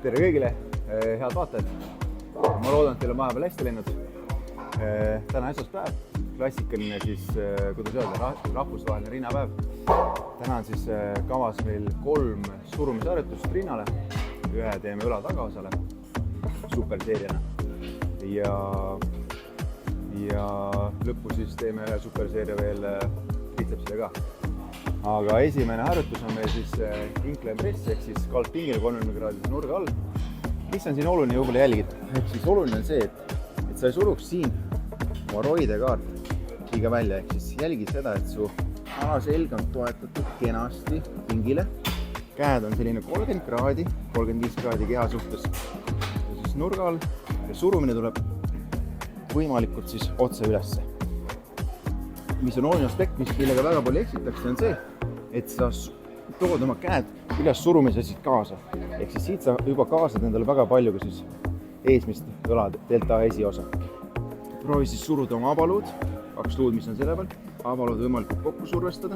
Tere kõigile, head vaatajad. Ma loodan, et teil on vahepeal hästi läinud. Täna esmaspäev, klassikaline siis, kuidas öelda, rahvusvaheline rinnapäev. Täna on siis kavas meil 3 surumisharjutust rinnale. Ühe teeme õla tagaosale superseeriana ja lõppu siis teeme ühe superseeria veel bitsepsile ka. Aga esimene harjutus on meil siis incline press ehk siis kaldpingil 30 kraadise nurga all. Mis on siin oluline võib-olla jälgida? Ehk siis oluline on see, et sa ei suruks siin oma roidekaart liiga välja. Ehk siis jälgi seda, et su alaselg on toetatud kenasti pingile. Käed on selline 30 kraadi, 35 kraadi keha suhtes ja siis nurga all ja surumine tuleb võimalikult siis otse ülesse. Mis on oluline aspekt, millega väga palju eksitakse, on see, et sa tood oma käed üles surumise siit kaasa. Ehk siis siit sa juba kaasad endale väga palju ka siis eesmist õla delta esiosa. Proovi siis suruda oma abaluud, 2 luud, mis on selle peal. Abaluud võimalikult kokku survestada.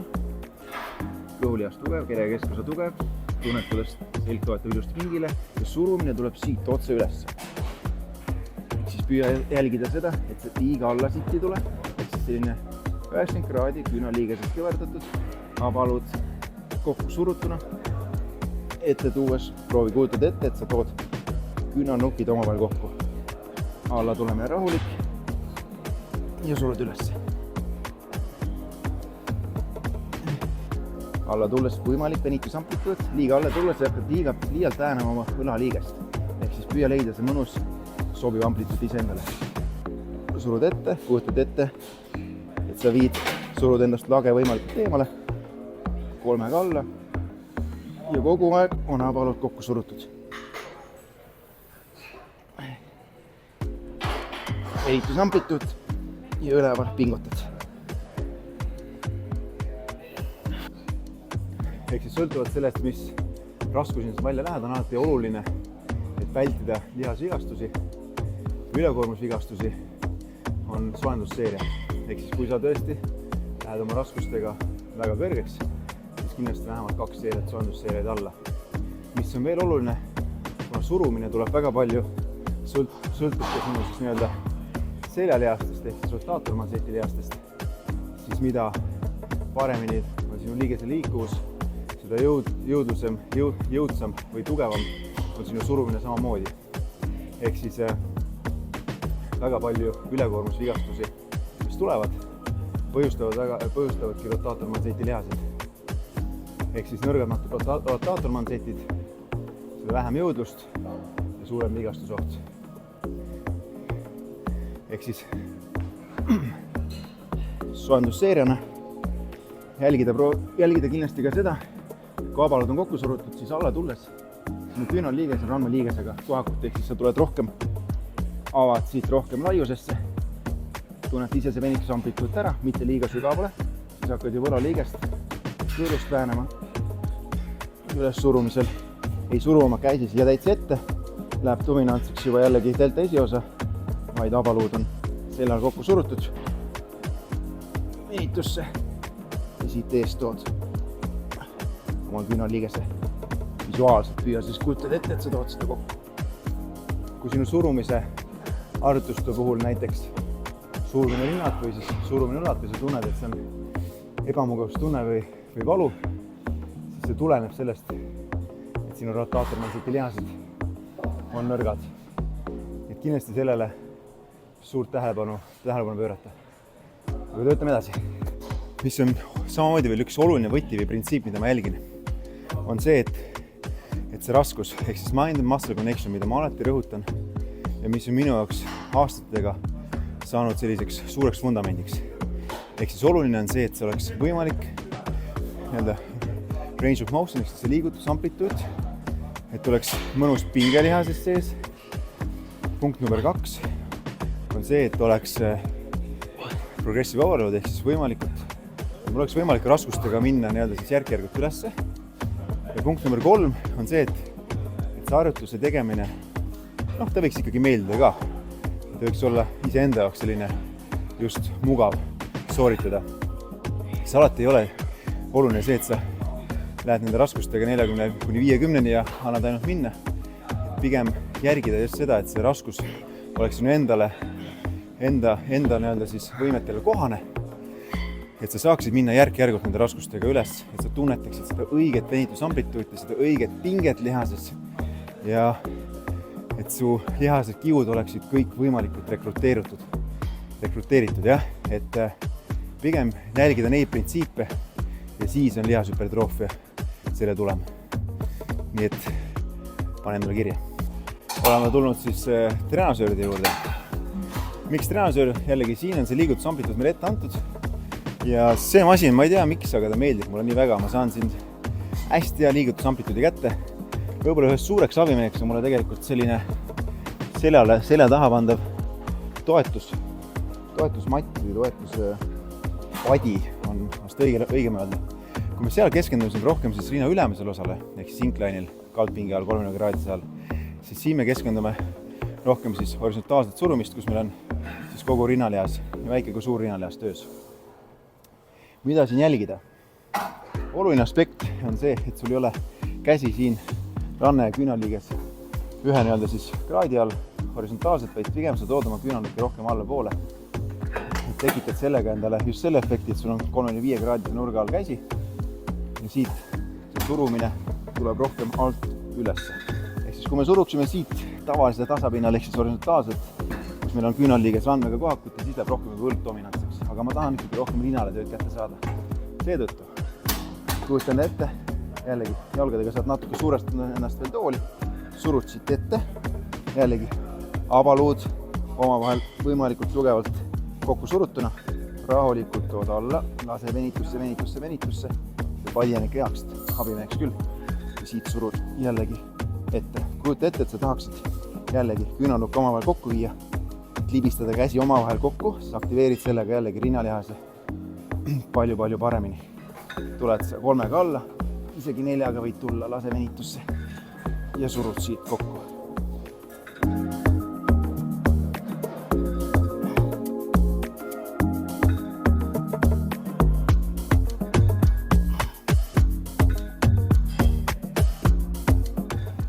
Kõhulihas tugev, kere keskosa tugev. Tunnetades selg toetab ilusti pingile ja surumine tuleb siit otse üles. Siis püüa jälgida seda, et see liiga alla siit ei tule. Ehk siis selline 90 kraadi küünaliigesed kõverdatud, abaluud kokku surutuna, ette tuues proovi kujutad ette, et sa tood küünanukid omavahel kokku. Alla tuleme rahulik ja surud üles. Alla tulles võimalik venitusamplituud, liiga alla tulles hakkad liialt äänama oma õlaliigest. Ehk siis püüa leida see mõnus sobiv amplituud ise endale. Surud ette, kujutad ette, et sa surud endast lage võimalikult eemale, 3 alla ja kogu aeg on abalud kokku surutud. Venitusamplituud ja üleval pingutad. Ehk siis sõltuvalt sellest, mis raskusest välja lähed, on alati oluline, et vältida lihasvigastusi, ülekoormusvigastusi on soojendusseeria. Ehk siis kui sa tõesti lähed oma raskustega väga kõrgeks, siis kindlasti vähemalt 2 seeriat soojendusseeriaid alla. Mis on veel oluline, kuna surumine tuleb väga palju sõltub ka sinu siis nii-öelda seljalihastest ehk siis rotaatormanseetilihastest, siis mida paremini on sinu liigese liikuvus, seda jõudsam või tugevam on sinu surumine samamoodi. Ehk siis väga palju ülekoormusvigastusi, mis tulevad, põhjustavadki rotaatormanseetilihased. Ehk siis nõrgad rotaatormanseetid, seda vähem jõudlust ja suurem vigastusoht. Ehk siis soojendusseeriana jälgida kindlasti ka seda, kui abalud on kokku surutud, siis alla tulles sinu küünaliiges on randmeliigesega kohakut, ehk siis sa tuled rohkem, avad siit rohkem laiusesse, tunned ise see venitusamplituud ära, mitte liiga sügavale, siis hakkad ju võlaliigest kõõlust väänema üles surumisel. Ei suru oma käisi siia täitsa ette, läheb dominantsiks juba jällegi delta esiosa, vaid abaluud on sellal kokku surutud venitusse ja siit eest tood oma küünaliigese visuaalselt püüa, siis kujutad ette, et sa tood seda kokku. Kui sinu surumise harjutuste puhul näiteks surumine rinnat või siis surumine õlat või sa tunned, et see on ebamugavustunne või valu, siis see tuleneb sellest, et sinu rotaatormanseetilihased on nõrgad. Et kindlasti sellele suurt tähelepanu pöörata. Aga töötame edasi. Mis on samamoodi veel üks oluline võti või printsiip, mida ma jälgin, on see, et see raskus, ehk siis mind and muscle connection, mida ma alati rõhutan ja mis on minu jaoks aastatega saanud selliseks suureks vundamendiks. Ehk siis oluline on see, et see oleks võimalik range of motion, ehk siis see liigutusamplituud, et oleks mõnus pingelihasest sees. Punkt number 2 on see, et oleks progressive overload, ehk siis mul oleks võimalik raskustega minna siis järk-järgult ülesse. Ja punkt number 3 on see, et see harjutuse tegemine, ta võiks ikkagi meeldida ka. Ta võiks olla iseenda jaoks selline just mugav sooritada. See alati ei ole oluline see, et sa lähed nende raskustega 40-50 ja annad ainult minna. pigem järgida just seda, et see raskus oleks sinu enda nii-öelda siis võimetele kohane, et sa saaksid minna järk-järgult nende raskustega üles, et sa tunnetaksid seda õiget venitusamplituuti, seda õiget pinget lihases ja et su lihased kiud oleksid kõik võimalikult rekruteeritud, jah, et pigem nälgida neid printsiipe ja siis on lihashüpertroofia selle tulem. Nii et pane endale kirja. Oleme tulnud siis treenažööride juurde. Miks treenažöör? Jällegi siin on see liigutusamplituud meil ette antud ja see masin, ma ei tea miks, aga ta meeldib mulle nii väga. Ma saan siin hästi hea liigutusamplituudi kätte. Võib-olla ühes suureks abimeneks on mulle tegelikult selline selja taha pandav toetusmatt või toetuspadi on vast õigem öelda. Kui me seal keskendume rohkem siis rinna ülemisel osale, ehk siis incline'il, kaldpingi all, 30 kraadise all, siis siin me keskendume rohkem siis horisontaalset surumist, kus meil on siis kogu rinnalihas, nii väike kui suur rinnalihas töös. Mida siin jälgida? Oluline aspekt on see, et sul ei ole käsi siin ranne ja küünaliiges ühe nii-öelda siis kraadi all horisontaalselt, vaid pigem sa tood oma küünalukki rohkem alla poole. Tekitad sellega endale just selle efekti, et sul on 35 kraadise nurga all käsi ja siit see surumine tuleb rohkem alt üles. Ehk siis kui me suruksime siit tavalise tasapinnal ehk siis horisontaalselt, kus meil on küünalliiges randmega kohakut ja siis läheb rohkem võrddominantseks. Aga ma tahan ikkagi rohkem rinnale tööd kätte saada. Seetõttu kujutan ette, jällegi jalgadega saad natuke suurestada ennast veel tooli, surud siit ette, jällegi avaluud omavahel võimalikult tugevalt kokku surutuna, rahulikult tood alla, lase venitusse ja paljane keakst, abimeheks küll. Ja siit surud jällegi ette. Kujuta ette, et sa tahaksid jällegi küünalukk omavahel kokku viia, libistada käsi omavahel kokku, sa aktiveerid sellega jällegi rinnalihase palju paremini. Tuled sa 3-ga alla, isegi 4-ga võid tulla, lase venitusse ja surud siit kokku.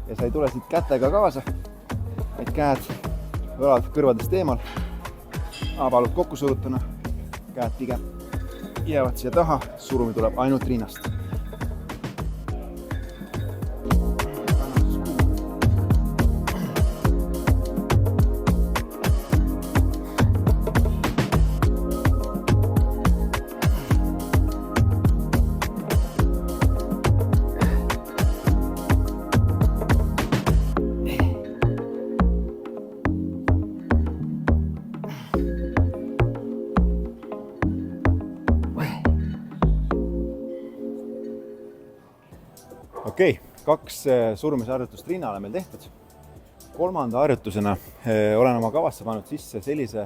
Ja sa ei tule siit kätega kaasa, vaid käed, õlad kõrvadest eemal, abalud kokku surutuna, käed pigem jäävad siia taha, surumi tuleb ainult rinnast. Okei, 2 surumisharjutust rinnale meil tehtud. 3. harjutusena olen oma kavasse pannud sisse sellise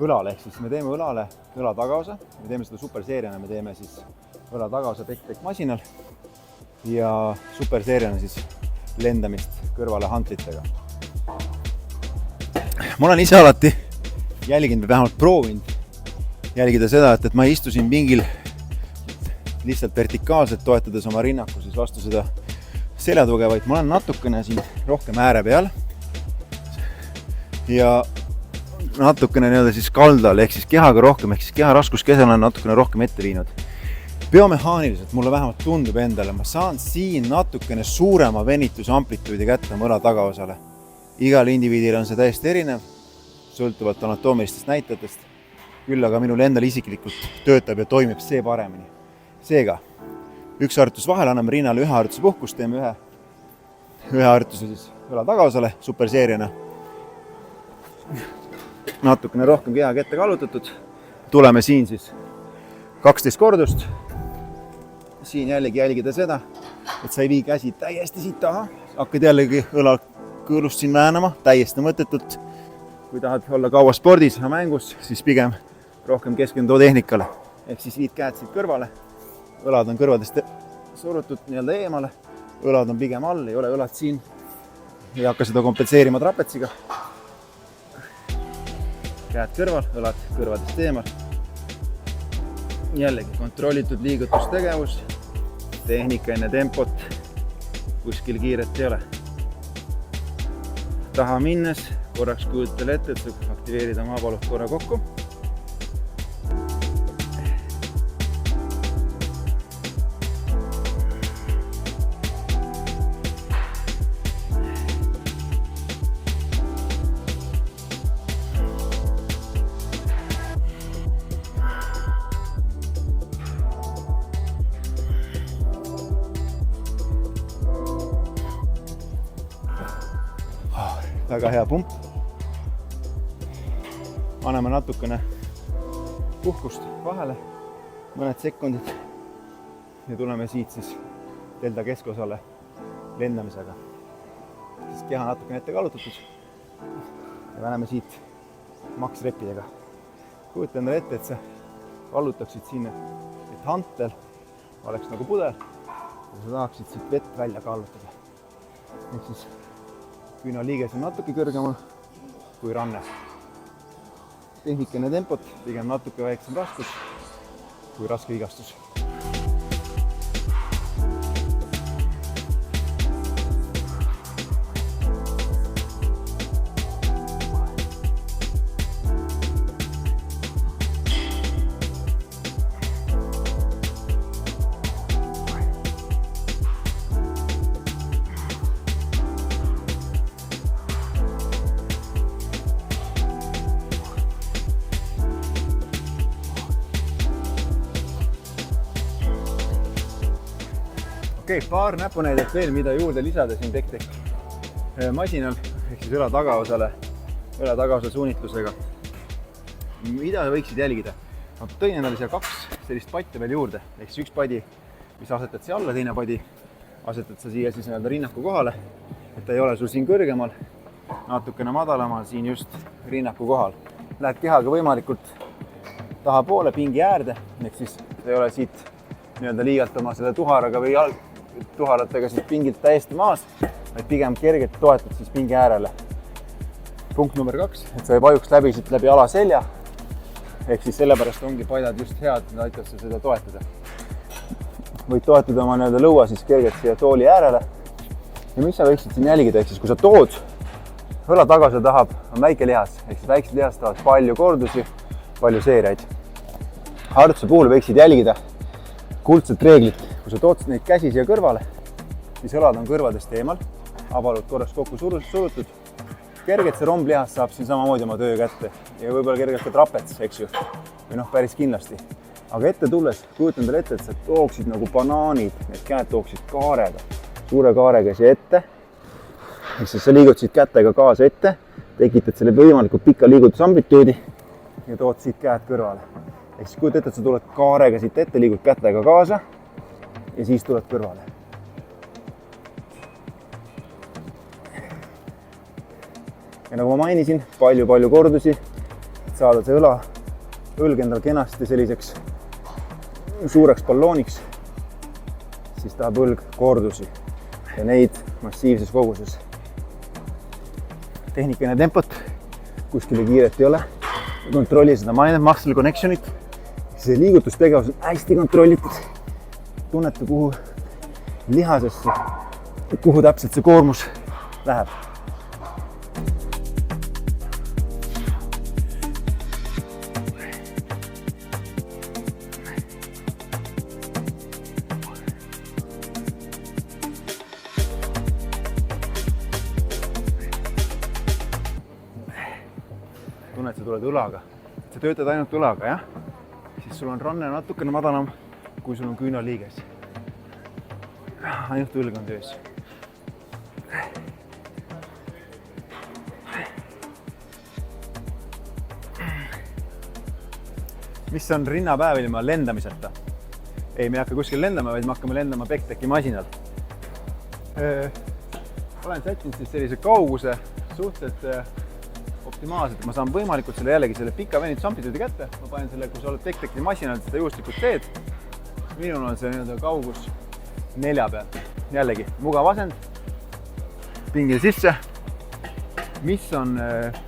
õlale, ehk siis me teeme õlale õla tagaosa, me teeme seda superseeriana, me teeme siis õla tagaosa pekk masinal ja superseeriana siis lendamist kõrvale hantlitega. Ma olen ise alati jälginud või vähemalt proovinud jälgida seda, et ma istusin pingil lihtsalt vertikaalselt toetades oma rinnaku siis vastu seda seljatuge, vaid ma olen natukene siin rohkem ääre peal ja natukene nii-öelda siis kaldal ehk siis kehaga rohkem, ehk siis keha raskuskese olen natukene rohkem ette viinud. Biomehaaniliselt mulle vähemalt tundub endale, ma saan siin natukene suurema venitusamplituudi kätte oma õla tagaosale. Igal indiviidil on see täiesti erinev, sõltuvalt anatoomilistest näitajatest, küll aga minul endal isiklikult töötab ja toimib see paremini. Seega, 1 harjutus vahel, anname rinnale 1 harjutuse puhkust, teeme ühe harjutuse siis õla tagaosale superseeriana. Natukene rohkem kehaga ette kallutatud. Tuleme siin siis 12 kordust. Siin jällegi jälgida seda, et sa ei vii käsi täiesti siit taha. Hakkad jällegi õla kõõlust siin väänama, täiesti mõttetult. Kui tahad olla kaua spordis ja mängus, siis pigem rohkem keskendu tehnikale. Ehk siis viid käed siit kõrvale. Õlad on kõrvadest surutud nii-öelda eemale, õlad on pigem all, ei ole õlad siin. Ei hakka seda kompenseerima trapetsiga. Käed kõrval, õlad kõrvadest eemal. Jällegi kontrollitud liigutustegevus, tehnika enne tempot, kuskil kiiret ei ole. taha minnes korraks kujutel ette, et sa aktiveerid oma palud korra kokku. Väga hea pump. Anname natukene puhkust vahele, mõned sekundid ja tuleme siit siis delta keskosale lendamisega. Siis keha natukene ette kallutatud ja paneme siit maks reppidega. Kujuta endale ette, et sa kallutaksid siin, et hantel oleks nagu pudel ja sa tahaksid siit vett välja kallutada. Ehk siis küünaliiges on natuke kõrgemal kui ranne. Tehnikene tempot, pigem natuke väiksem raskus kui raske vigastus. Okei, paar näpunäidet veel, mida juurde lisada siin Bektek masinal, ehk siis õla tagaosa suunitlusega. Mida võiksid jälgida? Tõin endale siia 2 sellist patte veel juurde, ehk siis üks padi, mis asetad siia alla, teine padi asetad sa siia siis rinnaku kohale, et ta ei ole sul siin kõrgemal, natukene madalamal siin just rinnaku kohal. Lähed kehaga võimalikult tahapoole pingi äärde, ehk siis ei ole siit liigalt oma selle tuharaga või tuharatega siis pingilt täiesti maas, vaid pigem kergelt toetad siis pingi äärele. Punkt number 2, et sa ei vajuks läbi siit läbi alaselja, ehk siis sellepärast ongi padjad just head, need aitavad sa seda toetada. Võid toetada oma lõua siis kergelt siia tooli äärele. Ja mis sa võiksid siin jälgida, ehk siis kui sa tood, õla tagasi tahab, on väike lihas, ehk siis väiksed lihas tahavad palju kordusi, palju seeriaid. Harjutuse puhul võiksid jälgida kuldset reeglit, kui sa tood neid käsi siia kõrvale, siis õlad on kõrvadest eemal, abalud korraks kokku surutud, kergelt see romblihas saab siin samamoodi oma töö kätte ja võib-olla kergelt ka trapets, eks ju, või päris kindlasti. Aga ette tulles, kujutan teile ette, et sa tooksid nagu banaanid, need käed tooksid kaarega, suure kaarega siia ette, ehk siis sa liigud siit kätega kaasa ette, tekitad selle võimalikult pika liigutusamplituudi ja tood siit käed kõrvale. Ehk siis kujuta ette, et sa tuled kaarega siit ette, liigud kätega kaasa ja siis tuled kõrvale. Ja nagu ma mainisin, palju kordusi, saada see õlg endal kenasti selliseks suureks ballooniks, siis tahab õlg kordusi ja neid massiivses koguses. Tehnikene tempot, kuskile kiiret ei ole, kontrolli seda mind-muscle connectionit. See liigutustegevus on hästi kontrollitud. Tunnete, kuhu lihasesse, kuhu täpselt see koormus läheb. Tunned, sa tuled õlaga. Sa töötad ainult õlaga, jah? Siis sul on ranne natukene madalam, kui sul on küünaliiges. Ainult õlg on töös. Mis on rinnapäev ilma lendamiseta? Ei, me ei hakka kuskil lendama, vaid me hakkame lendama Bekteki masinal. Olen sättinud siis sellise kauguse suhteliselt optimaalselt, et ma saan võimalikult selle pika venitusamplituudi kätte. Ma panen selle, kui sa oled Bekteki masinal, seda juhuslikult teed. Minul on see kaugus 4 peal. Jällegi, mugav asend, pingil sisse. Mis on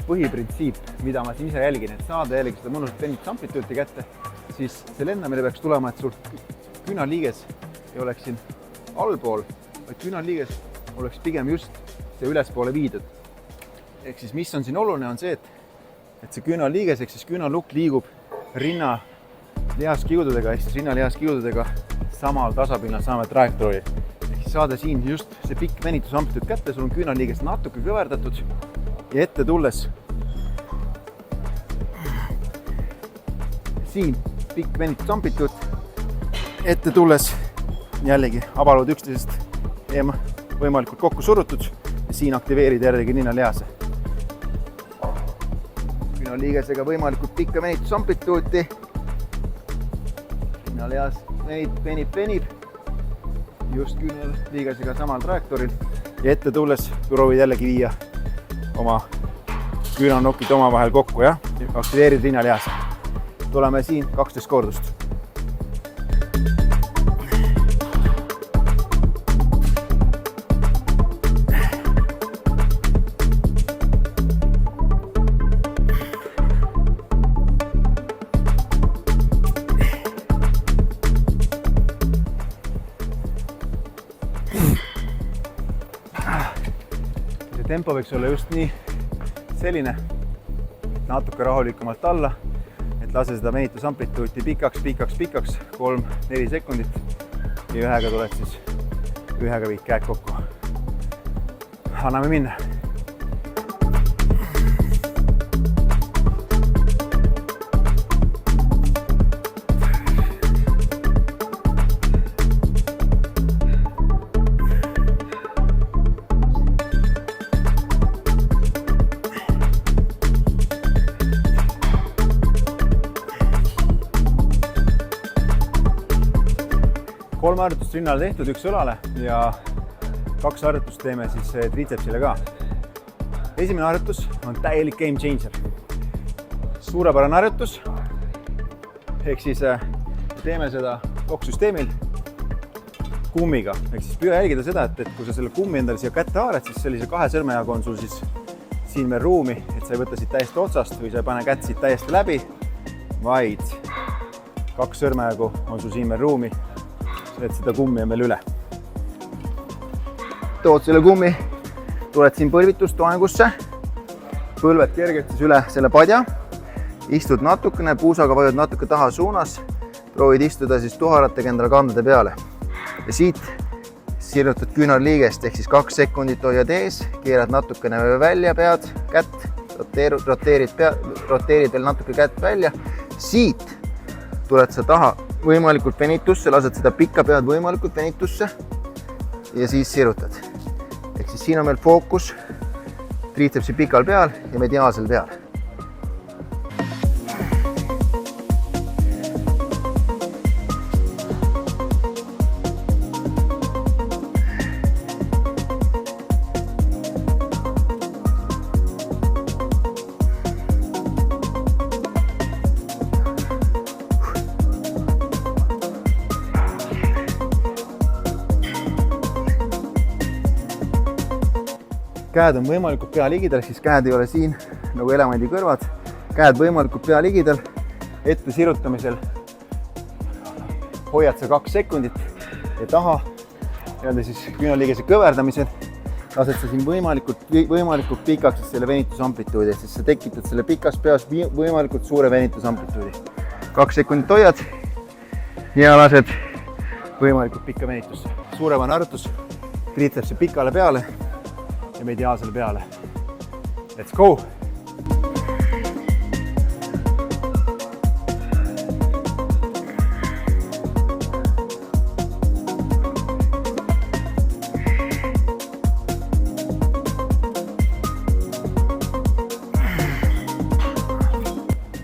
põhiprintsiip, mida ma siin ise jälgin, et saada jällegi seda mõnusat venitusamplituudi kätte, siis see lendamine peaks tulema, et sul küünaliiges ei oleks siin allpool, vaid küünaliiges oleks pigem just see ülespoole viidud. ehk siis mis on siin oluline, on see, et see küünaliiges ehk siis küünalukk liigub rinna lihaskiududega ehk siis rinnalihaskiududega samal tasapinnal, samal trajektooril. Ehk siis saada siin just see pikk venitusamplituud kätte, sul on küünaliigest natuke kõverdatud ja ette tulles siin pikk venitusamplituud, ette tulles jällegi abalud üksteisest võimalikult kokku surutud ja siin aktiveerid jällegi rinnalihase. Küünaliigesega võimalikult pikka venitusamplituuti. Rinnalihas venib just küünaliigesega samal trajektooril ja ette tulles proovid jällegi viia oma küünanokid omavahel kokku ja aktiveerid rinnalihase. Tuleme siin 12 kordust. Tempo võiks olla just nii selline, natuke rahulikumalt alla, et lase seda venitusamplituuti pikaks, 3-4 sekundit ja ühega tuled siis, ühega viid käed kokku. Anname minna. Kolm harjutust rinnale tehtud, üks õlale ja 2 harjutust teeme siis triitsepsile ka. Esimene harjutus on täielik game changer. Suurepärane harjutus. Ehk siis teeme seda loksüsteemil kummiga. Ehk siis püüa jälgida seda, et kui sa selle kummi endale siia kätte haarad, siis sellise 2 sõrmejaga on sul siis siin veel ruumi, et sa ei võta siit täiesti otsast või sa ei pane kätt siit täiesti läbi, vaid 2 sõrmejagu on sul siin veel ruumi, et seda kummi on veel üle. Tood selle kummi, tuled siin põlvitustoengusse, põlved kergelt siis üle selle padja, istud natukene, puusaga vajud natuke taha suunas, proovid istuda siis tuharatega endale kandade peale. Ja siit sirutad küünarliigest, ehk siis 2 sekundit hoiad ees, keerad natukene välja pead, kätt, roteerid veel natuke kätt välja, siit tuled sa taha võimalikult venitusse, lased seda pikka pead võimalikult venitusse ja siis sirutad. Ehk siis siin on meil fookus triitsepsi pikal peal ja mediaalsel peal. Käed on võimalikult pea ligidal, siis käed ei ole siin nagu elevandi kõrvad. Käed võimalikult pea ligidal, ette sirutamisel hoiad sa 2 sekundit ja taha siis küünaliigese kõverdamisel lased sa siin võimalikult pikaks selle venitusamplituudi, et siis sa tekitad selle pikas peas võimalikult suure venitusamplituudi. 2 sekundit hoiad ja lased võimalikult pikka venitusse. Suuremane harjutus, triitsepsi pikale peale ja mediaalsele peale. Let's go!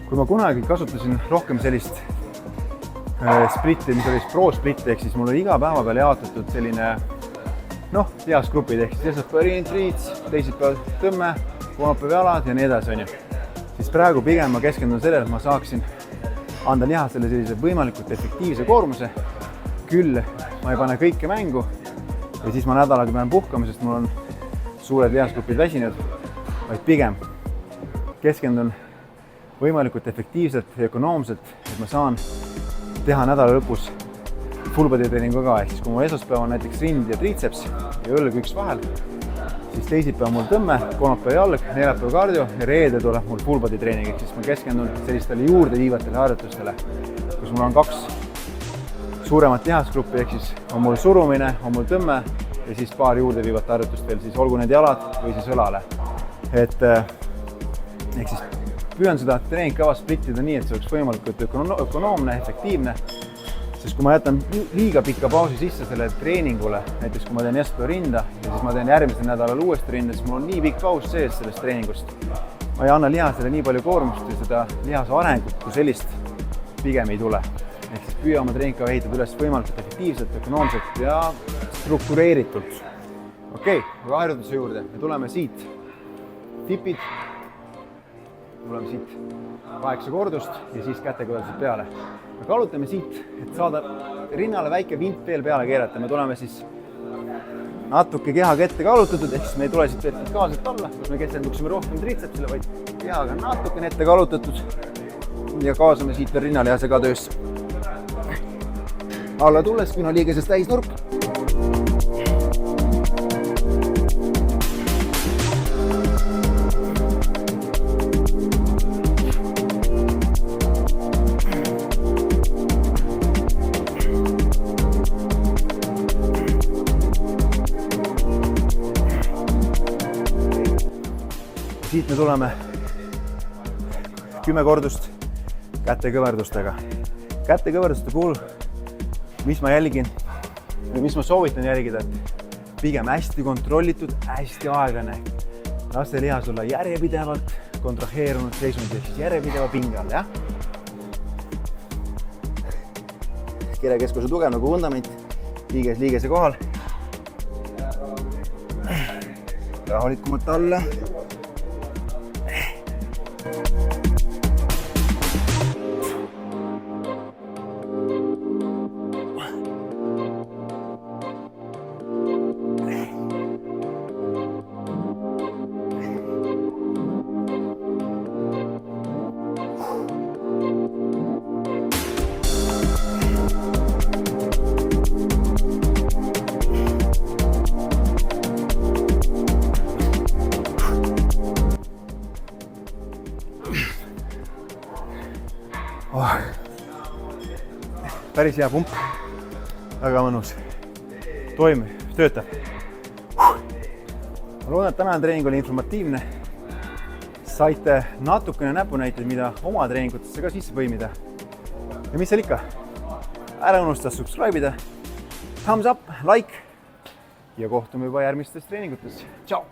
Kui ma kunagi kasutasin rohkem sellist splitti, mis oli pro splitti, ehk siis mul oli iga päeva peal jaotatud selline lihasgrupid, ehk siis esmaspäev triits, teisipäev tõmme, kolmapäev jalad ja nii edasi, siis praegu pigem ma keskendun sellele, et ma saaksin anda lihasele sellise võimalikult efektiivse koormuse. Küll ma ei pane kõike mängu ja siis ma nädalaga pean puhkama, sest mul on suured lihasgrupid väsinud, vaid pigem keskendun võimalikult efektiivselt ja ökonoomselt, et ma saan teha nädala lõpus full body treeningu ka, ehk siis kui mul esmaspäev on näiteks rind ja triitseps ja õlg üks vahel, siis teisipäev on mul tõmme, kolmapäev jalg, neljapäev kardio ja reede tuleb mul full body treening, ehk siis ma keskendun sellistele juurde viivatele harjutustele, kus mul on 2 suuremat lihasgruppi, ehk siis on mul surumine, on mul tõmme ja siis paar juurde viivat harjutust veel, siis olgu need jalad või siis õlale. Et ehk siis püüan seda treeningkava splittida nii, et see oleks võimalikult ökonoomne, efektiivne, sest kui ma jätan liiga pika pausi sisse sellele treeningule, näiteks kui ma teen esmaspäeval rinda ja siis ma teen järgmisel nädalal uuesti rinda, siis mul on nii pikk paus sees sellest treeningust. Ma ei anna lihasele nii palju koormust ja seda lihase arengut kui sellist pigem ei tule. Ehk siis püüa oma treeningkava ehitada üles võimalikult efektiivselt, ökonoomselt ja struktureeritult. Okei, aga harjutuse juurde. Me tuleme siit tipid, tuleme siit 8 kordust ja siis kätekõverdusid peale. Me kallutame siit, et saada rinnale väike vint veel peale keerata. Me tuleme siis natuke kehaga ette kallutatud, ehk siis me ei tule siit vertikaalselt alla, kus me keskenduksime rohkem triitsepsile, vaid kehaga natukene ette kallutatud ja kaasame siit veel rinnalihase ka töösse. Alla tulles küünaliigesest täisnurk. Siit me tuleme 10 kordust kätekõverdustega. Kätekõverduste puhul, mis ma jälgin või mis ma soovitan jälgida, et pigem hästi kontrollitud, hästi aeglane. Laste lihas olla järjepidevalt kontraheerunud seisundi, ehk siis järjepideva pinge all, jah? Kerekeskuse tugev nagu vundament, liigese kohal. Rahulikumalt alla. Päris hea pump, väga mõnus, toimib, töötab. Ma loodan, et tänane treening oli informatiivne. Saite natukene näpunäiteid, mida oma treeningutesse ka sisse põimida. Ja mis seal ikka? Ära unusta subscribe'ida, thumbs up, like ja kohtume juba järgmistes treeningutes. Tšau!